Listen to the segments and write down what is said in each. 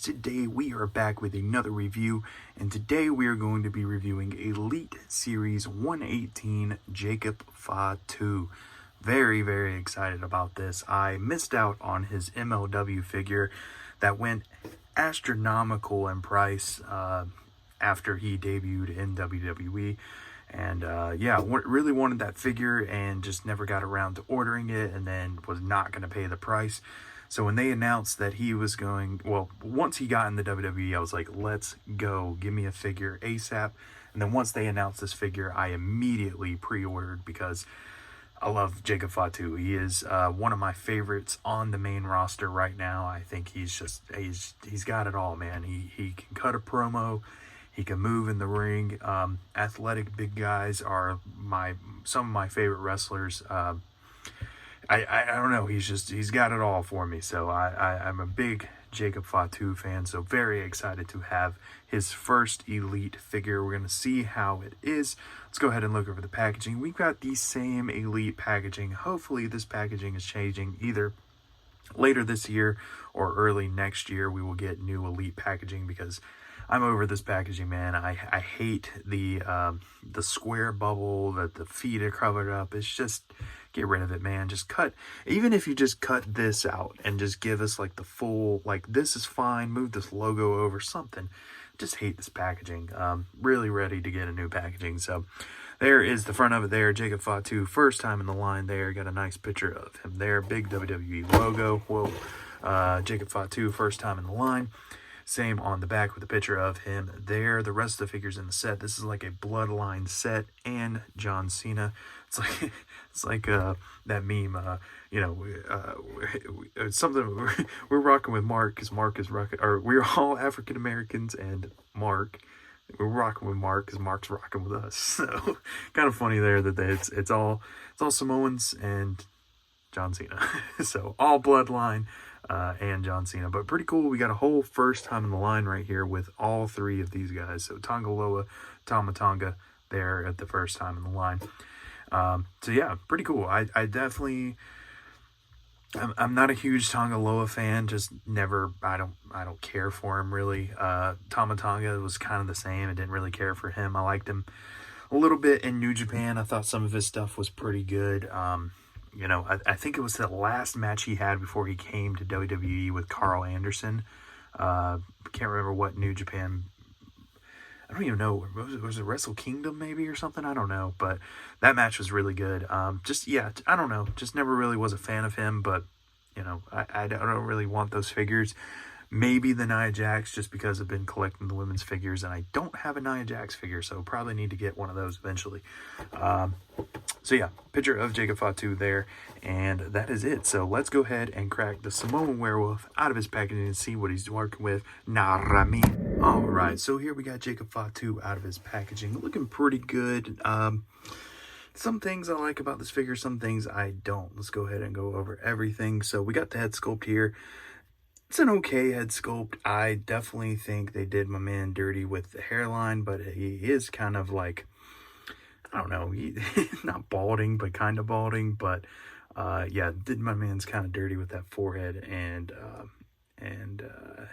Today we are back with another review, and today we are going to be reviewing Elite Series 118 Jacob Fatu. Very excited about this. I missed out on his MLW figure that went astronomical in price after he debuted in WWE. And really wanted that figure and just never got around to ordering it, and then was not going to pay the price. So when they announced that he was going, well, once he got in the WWE, I was like, let's go, give me a figure ASAP. And then once they announced this figure, I immediately pre-ordered because I love Jacob Fatu. He is one of my favorites on the main roster right now. I think he's got it all, man. He can cut a promo. He can move in the ring. Athletic big guys are some of my favorite wrestlers. I don't know. He's got it all for me. So I'm a big Jacob Fatu fan. So very excited to have his first Elite figure. We're going to see how it is. Let's go ahead and look over the packaging. We've got the same Elite packaging. Hopefully this packaging is changing either later this year or early next year. We will get new Elite packaging because I'm over this packaging, man. I hate the square bubble that the feet are covered up. It's just, get rid of it, man. Just cut, even if you just cut this out and just give us like the full, like this is fine, move this logo over, something. Just hate this packaging. Really ready to get a new packaging. So there is the front of it there. Jacob Fatu, first time in the line there. Got a nice picture of him there. Big WWE logo. Whoa. Jacob Fatu, first time in the line. Same on the back with a picture of him there. The rest of the figures in the set. This is like a Bloodline set and John Cena. It's like that meme. It's something we're rocking with Mark because Mark is rocking. Or we're all African Americans and Mark. We're rocking with Mark because Mark's rocking with us. So kind of funny there that it's all Samoans and John Cena. So all Bloodline. And John Cena, but pretty cool. We got a whole first time in the line right here with all three of these guys. So Tonga Loa, Tama Tonga there at the first time in the line. So yeah, pretty cool. I'm not a huge Tonga Loa fan. Just never. I don't care for him really. Tama Tonga was kind of the same. I didn't really care for him. I liked him a little bit in New Japan. I thought some of his stuff was pretty good. I think it was the last match he had before he came to WWE with Carl Anderson. Can't remember what New Japan. I don't even know. Was it Wrestle Kingdom maybe or something? I don't know. But that match was really good. I don't know. Just never really was a fan of him. But, I don't really want those figures. Maybe the Nia Jax, just because I've been collecting the women's figures and I don't have a Nia Jax figure, so probably need to get one of those eventually. So yeah, picture of Jacob Fatu there, and that is it. So let's go ahead and crack the Samoan Werewolf out of his packaging and see what he's working with. Narami. All right, so here we got Jacob Fatu out of his packaging, looking pretty good. Some things I like about this figure, some things I don't. Let's go ahead and go over everything. So we got the head sculpt here. It's an okay head sculpt. I definitely think they did my man dirty with the hairline, but he is kind of like, I don't know, not balding, but kind of balding. But yeah, did my man's kind of dirty with that forehead and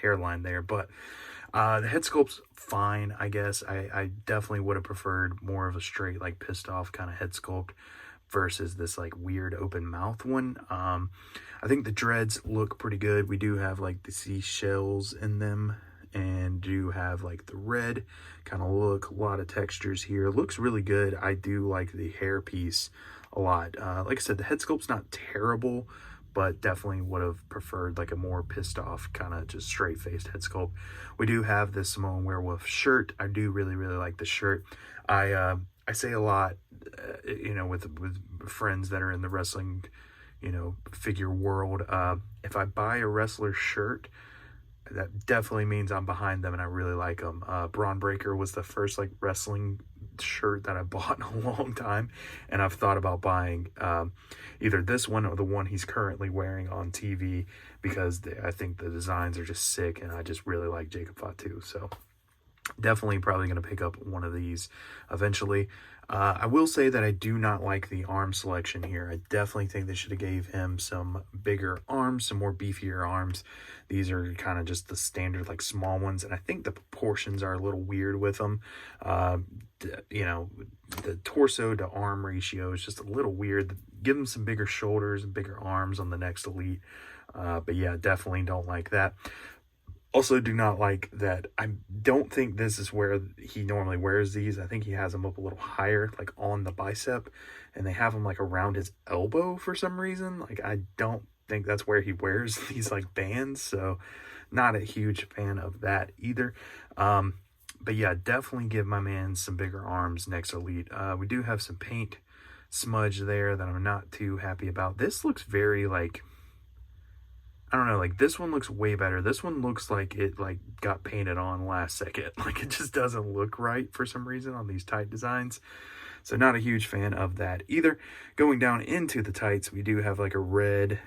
hairline there. But the head sculpt's fine, I guess. I definitely would have preferred more of a straight, like pissed off kind of head sculpt versus this like weird open mouth one. I think the dreads look pretty good. We do have like the seashells in them and do have like the red kind of look, a lot of textures here. Looks really good. I do like the hair piece a lot. Like I said, the head sculpt's not terrible, but definitely would have preferred like a more pissed off kind of just straight faced head sculpt. We do have this Samoan Werewolf shirt. I do really like the shirt. I say a lot, with friends that are in the wrestling, figure world. If I buy a wrestler shirt, that definitely means I'm behind them and I really like them. Braun Breaker was the first like wrestling shirt that I bought in a long time, and I've thought about buying either this one or the one he's currently wearing on TV because I think the designs are just sick and I just really like Jacob Fatu. So Definitely probably going to pick up one of these eventually. I will say that I do not like the arm selection here. I definitely think they should have gave him some bigger arms, some more beefier arms. These are kind of just the standard, like, small ones, and I think the proportions are a little weird with them. You know, the torso to arm ratio is just a little weird. Give him some bigger shoulders and bigger arms on the next Elite. But yeah, definitely don't like that. Also, do not like that. I don't think this is where he normally wears these. I think he has them up a little higher, like on the bicep, and they have them like around his elbow for some reason. Like, I don't think that's where he wears these like bands, so not a huge fan of that either. But yeah, definitely give my man some bigger arms next Elite. We do have some paint smudge there that I'm not too happy about. This looks very like, I don't know, like, this one looks way better. This one looks like it, like, got painted on last second. Like, it just doesn't look right for some reason on these tight designs. So not a huge fan of that either. Going down into the tights, we do have, like, a red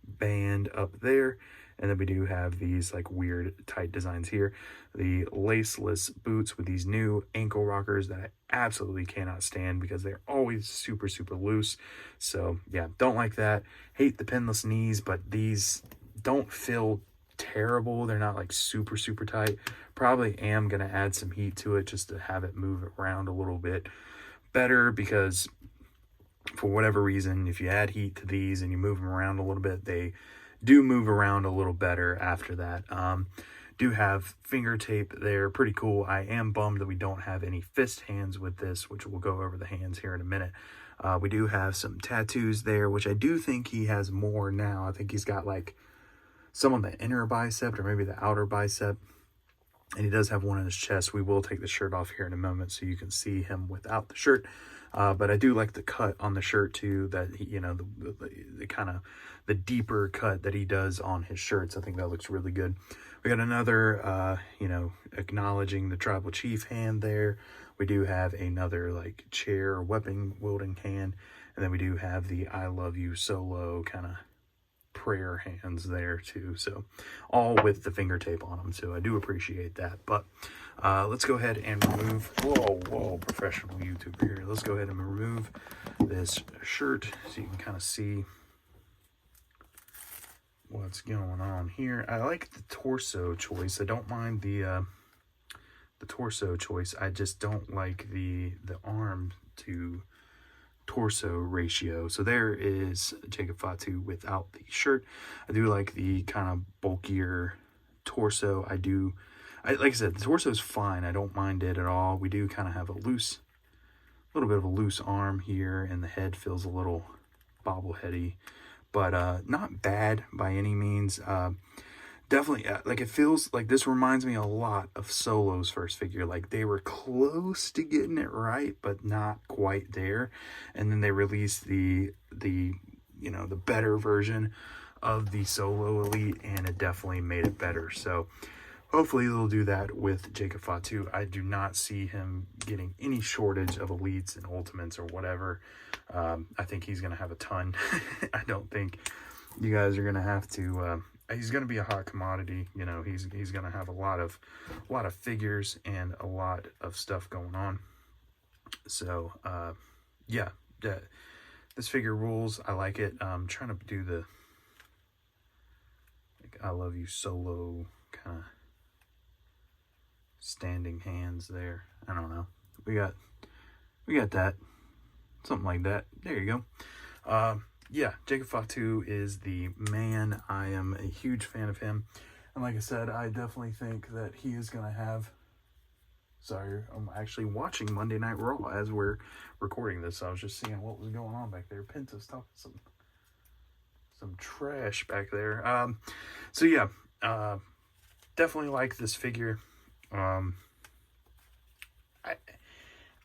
band up there. And then we do have these, like, weird tight designs here. The laceless boots with these new ankle rockers that I absolutely cannot stand because they're always super, super loose. So, yeah, don't like that. Hate the pinless knees, but these don't feel terrible. They're not, like, super, super tight. Probably am going to add some heat to it just to have it move around a little bit better because for whatever reason, if you add heat to these and you move them around a little bit, they do move around a little better after that. Do have finger tape there, pretty cool. I am bummed that we don't have any fist hands with this, which we'll go over the hands here in a minute. We do have some tattoos there, which I do think he has more now. I think he's got like some on the inner bicep or maybe the outer bicep, and he does have one on his chest. We will take the shirt off here in a moment so you can see him without the shirt. But I do like the cut on the shirt too, that he, you know, the kind of the deeper cut that he does on his shirts. I think that looks really good. We got another, you know, acknowledging the tribal chief hand there. We do have another like chair or weapon wielding hand. And then we do have the I love you solo kind of prayer hands there too. So all with the finger tape on them. So I do appreciate that. But let's go ahead and remove, whoa, professional YouTuber here. Let's go ahead and remove this shirt so you can kind of see what's going on here. I like the torso choice. I don't mind the torso choice. I just don't like the arm to torso ratio. So there is Jacob Fatu without the shirt. I do like the kind of bulkier torso. Like I said, the torso is fine. I don't mind it at all. We do kind of have a little bit of a loose arm here, and the head feels a little bobbleheady, but not bad by any means. Definitely, like, it feels like this reminds me a lot of Solo's first figure. Like, they were close to getting it right, but not quite there. And then they released the you know, the better version of the Solo Elite, and it definitely made it better. So hopefully they'll do that with Jacob Fatu. I do not see him getting any shortage of Elites and Ultimates or whatever. I think he's going to have a ton. I don't think you guys are going to have to... he's going to be a hot commodity. You know, he's going to have a lot of figures and a lot of stuff going on. So, yeah, this figure rules. I like it. I'm trying to do the, like, I love you solo kind of standing hands there. I don't know. We got that. Something like that. There you go. Yeah, Jacob Fatu is the man. I am a huge fan of him. And like I said, I definitely think that he is going to have... Sorry, I'm actually watching Monday Night Raw as we're recording this. I was just seeing what was going on back there. Penta's talking some trash back there. So yeah, definitely like this figure.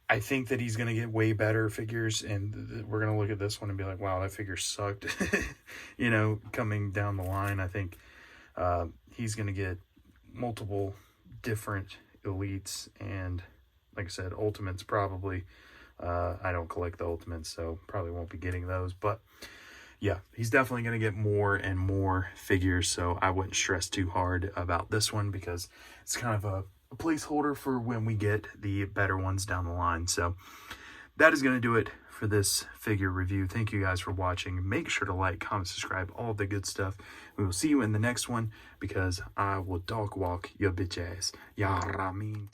I think that he's going to get way better figures, and we're going to look at this one and be like, wow, that figure sucked. You know, coming down the line, I think he's going to get multiple different Elites, and like I said, Ultimates probably. I don't collect the Ultimates, so probably won't be getting those, but yeah, he's definitely going to get more and more figures, so I wouldn't stress too hard about this one because it's kind of a a placeholder for when we get the better ones down the line. So that is going to do it for this figure review. Thank you guys for watching. Make sure to like, comment, subscribe, all the good stuff. We will see you in the next one, because I will dog walk your bitch ass. Yah, I mean.